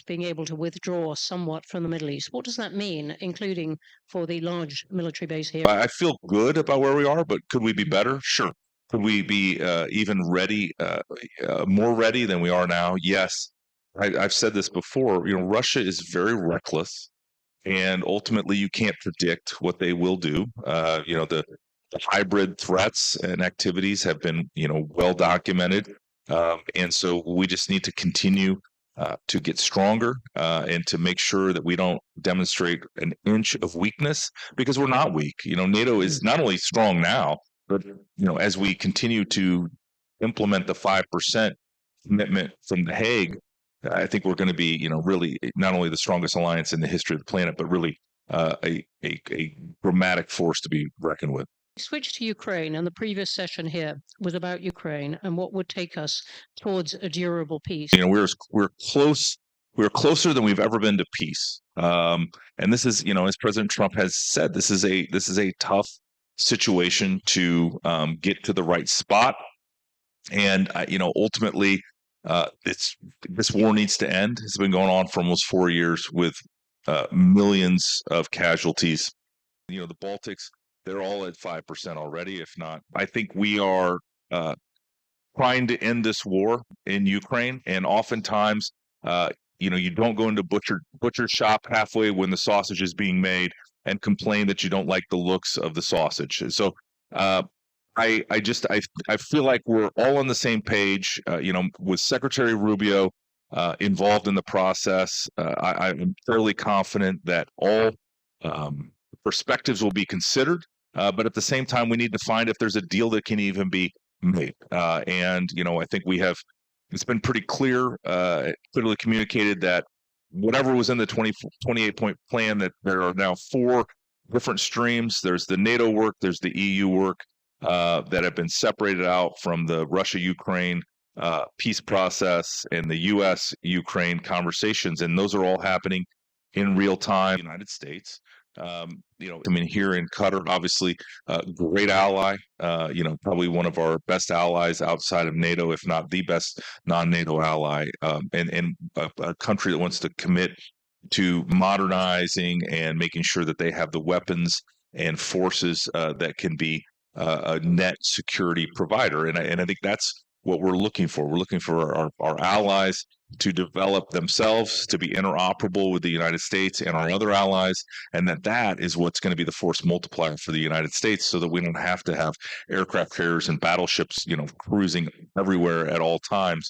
being able to withdraw somewhat from the Middle East. What does that mean, including for the large military base here? I feel good about where we are, but could we be better? Sure. Could we be even ready, more ready than we are now? Yes. I've said this before. Russia is very reckless, and ultimately, you can't predict what they will do. The hybrid threats and activities have been, well documented, and so we just need to continue to get stronger and to make sure that we don't demonstrate an inch of weakness because we're not weak. NATO is not only strong now, but as we continue to implement the 5% commitment from The Hague, I think we're going to be, really not only the strongest alliance in the history of the planet, but really a dramatic force to be reckoned with. Switch to Ukraine, and the previous session here was about Ukraine and what would take us towards a durable peace. We're close. We're closer than we've ever been to peace. And this is, as President Trump has said, this is a tough situation to get to the right spot. And ultimately, this war needs to end. It's been going on for almost 4 years with millions of casualties. The Baltics, they're all at 5% already, if not. I think we are trying to end this war in Ukraine, and oftentimes, you don't go into butcher shop halfway when the sausage is being made and complain that you don't like the looks of the sausage. So I feel like we're all on the same page. With Secretary Rubio involved in the process, I'm fairly confident that all perspectives will be considered. But at the same time, we need to find if there's a deal that can even be made. And I think it's been pretty clearly communicated that whatever was in the 28-point plan, that there are now 4 different streams. There's the NATO work, there's the EU work that have been separated out from the Russia-Ukraine peace process and the U.S.-Ukraine conversations. And those are all happening in real time. United States. Here in Qatar, obviously, great ally, probably one of our best allies outside of NATO, if not the best non-NATO ally, and a country that wants to commit to modernizing and making sure that they have the weapons and forces that can be a net security provider. And I think that's what we're looking for. We're looking for our allies to develop themselves to be interoperable with the United States and our other allies, and that is what's going to be the force multiplier for the United States, so that we don't have to have aircraft carriers and battleships, cruising everywhere at all times.